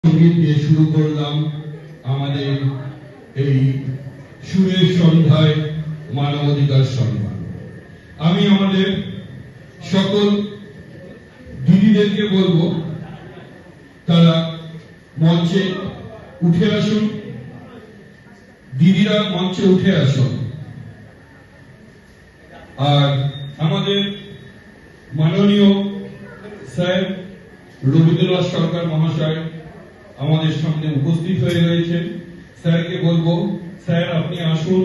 সঙ্গীত দিয়ে শুরু করলাম আমাদের এই সুরের সন্ধ্যায় মানবাধিকার সম্মান। আমি আমাদের সকল দিদিদেরকে বলবো তারা মঞ্চে উঠে আসুন। দিদিরা মঞ্চে উঠে আসুন। আর আমাদের মাননীয় স্যার রবীন্দ্রনাথ সরকার মহাশয় আমাদের সামনে উপস্থিত হয়ে রয়েছেন। স্যারকে বলবো, স্যার আপনি আসুন,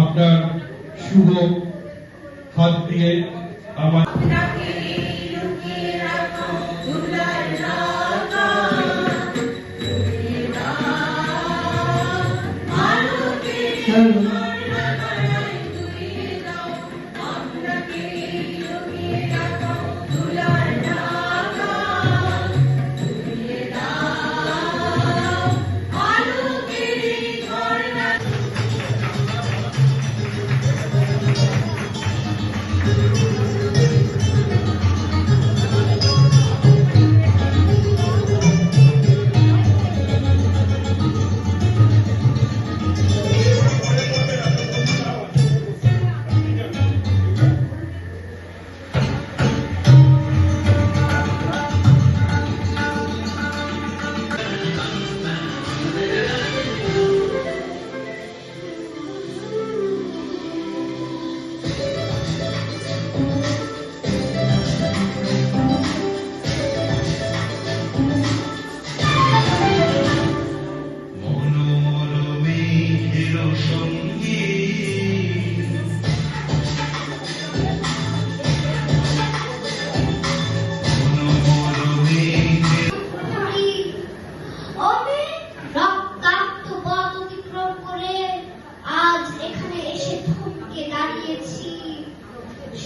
আপনার শুভ হাত দিয়ে আমার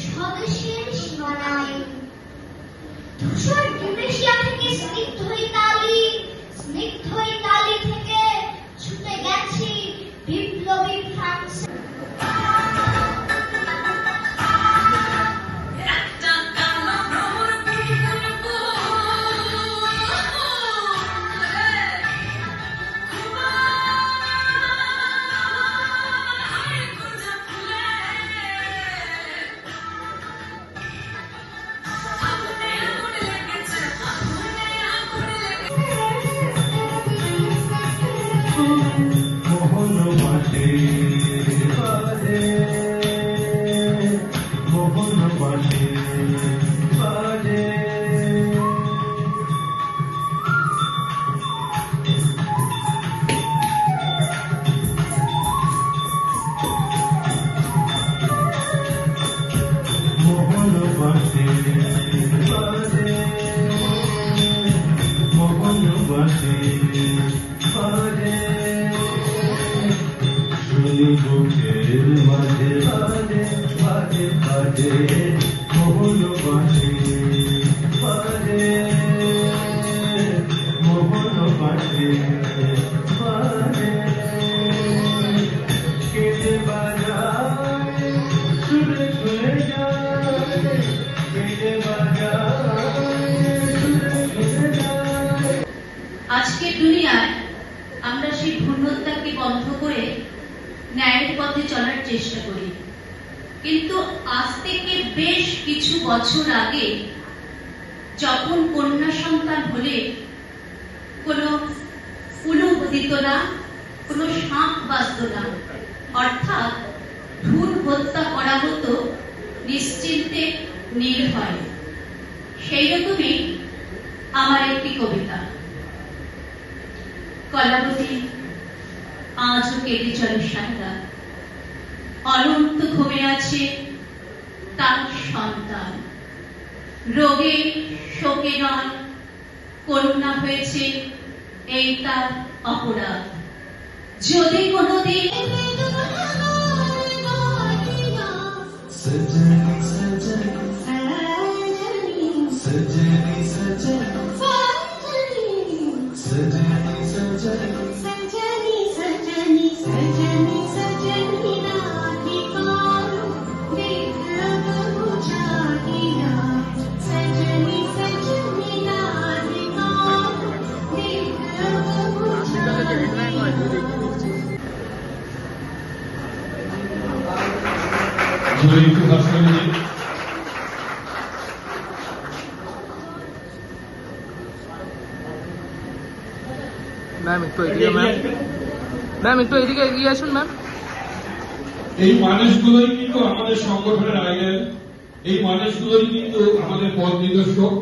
স্বদেশের সীমানায় ধূসর ডিমেশিয়া থেকে স্নিগ্ধ ইতালি থেকে ছুটে গেছি বিপ্লবী ফ্রান্স। আজকের দুনিয়ায় আমরা সেই ভ্রূণ হত্যাকে বন্ধ করে ন্যায়ের পথে চলার চেষ্টা করি, কিন্তু আজ থেকে বেশ কিছু বছর আগে যখন কন্যা সন্তান হলে কোনো কুলুপ দিত না, কোনো শাঁখ বাজত না, অর্থাৎ ভ্রূণ হত্যা করা হতো নিশ্চিন্তে নির্ভয়। সেই রকমই আমার একটি কবিতা। কলাবতী আজও কেটে চলে সারা, অনন্ত ঘুমে আছে তার সন্তান, রোগে শোকে নয় কন্যা হয়েছে এই তার অপরাধ। যদি কোনোদিন ম্যাম একটু এদিকে ম্যাম একটু এদিকে এগিয়ে আসুন ম্যাম। এই মানুষগুলোই কিন্তু আমাদের সংগঠনের আইডেল, এই মানুষগুলোই কিন্তু আমাদের পথ নির্দেশক।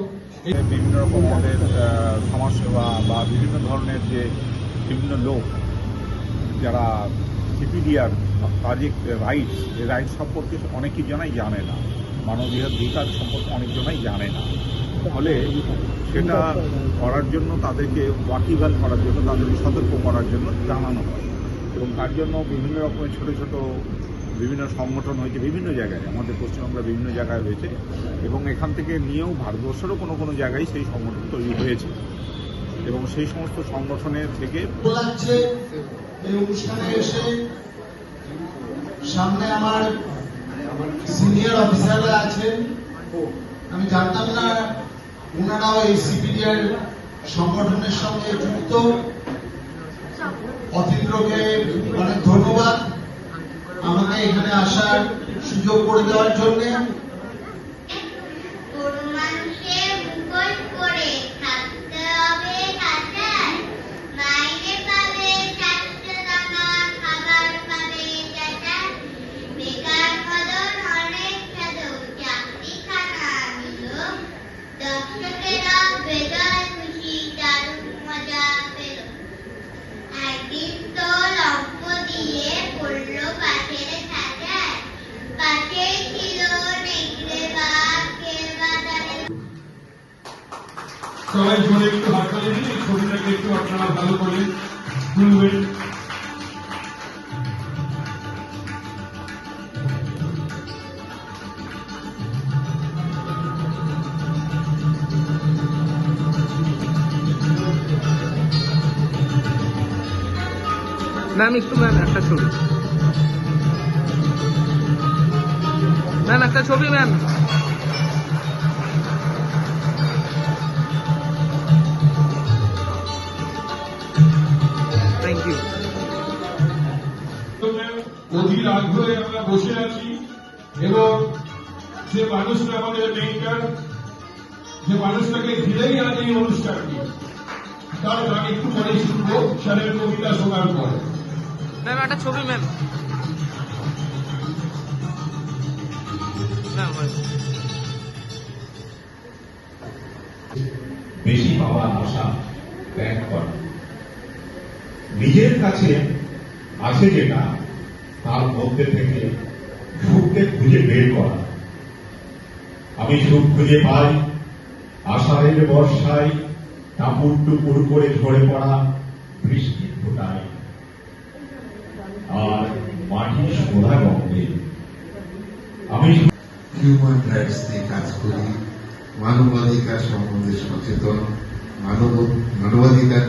বিভিন্ন রকম আমাদের সমাজসেবা বা বিভিন্ন ধরনের যে বিভিন্ন লোক যারা সিপিডিআর সামাজিক রাইটস, এই রাইটস সম্পর্কে অনেকেই জনাই জানে না, মানবীয় অধিকার সম্পর্কে অনেকজনাই জানে না। ফলে সেটা করার জন্য তাদেরকে ওয়াকিবহাল করার জন্য, তাদেরকে সতর্ক করার জন্য জানানো হয় এবং তার জন্য বিভিন্ন রকমের ছোট ছোট বিভিন্ন সংগঠন হয়েছে বিভিন্ন জায়গায়, আমাদের পশ্চিমবঙ্গের বিভিন্ন জায়গায় রয়েছে এবং এখান থেকে নিয়েও ভারতবর্ষেরও কোনো কোনো জায়গায় সেই সংগঠন তৈরি হয়েছে এবং সেই সমস্ত সংগঠনের থেকে লাগছে এই অনুষ্ঠানে এসে। সামনে আমার সিনিয়র অফিসাররা আছেন, আমি জানতাম না ওনারাও এই সিপিডিআর সংগঠনের সঙ্গে যুক্ত। অতীন্দ্রকে অনেক ধন্যবাদ আমাকে এখানে আসার সুযোগ করে দেওয়ার জন্য। গরু মানুষের মুখোশ পরে থাকতে হবে কাঁচায়, মাইনে পাবে 400 টাকা, খাবার পাবে চাচায়, বেকার মদন অনেক সাধু, চাকরি খানা নিল, দর্শকেরা বেজায় খুশি, দারুণ মজা পেল। একদিন তো লম্ব দিয়ে পড়লো পাশের খাঁচায়, পাশেই ছিল নেকড়ে বাঘ, কেল বাজারে। সবাই জোরে একটু হাততালি দিন, এই ছবিটাকে একটু আপনারা ভালো করে তুলবেন। ম্যাম একটু একটা ছবি একটা ছবি ম্যাম। Thank you. অধীর আগ্রহে আমরা বসে আছি এবং যে মানুষটা আমাদের মেন্টর, যে মানুষটাকে ঘিরেই আজ এই অনুষ্ঠানটি, তার গান একটু পরে শুনবো স্যারের কবিতা শোনার পরে। ম্যাম একটা ছবি ম্যাম। বেশি পাওয়ার আশা ত্যাগ করা, নিজের কাছে আছে যেটা তার মধ্যে থেকে সুখকে খুঁজে বের করা। আমি সুখ খুঁজে পাই আষাঢ়ের বর্ষায়, টাপুর টুপুর করে ঝরে পড়া বৃষ্টির ফোঁটায় আর মাটির সোনা গন্ধে। আমি হিউম্যান রাইটস নিয়ে কাজ করি, মানবাধিকার সম্বন্ধে সচেতন, মানবাধিকার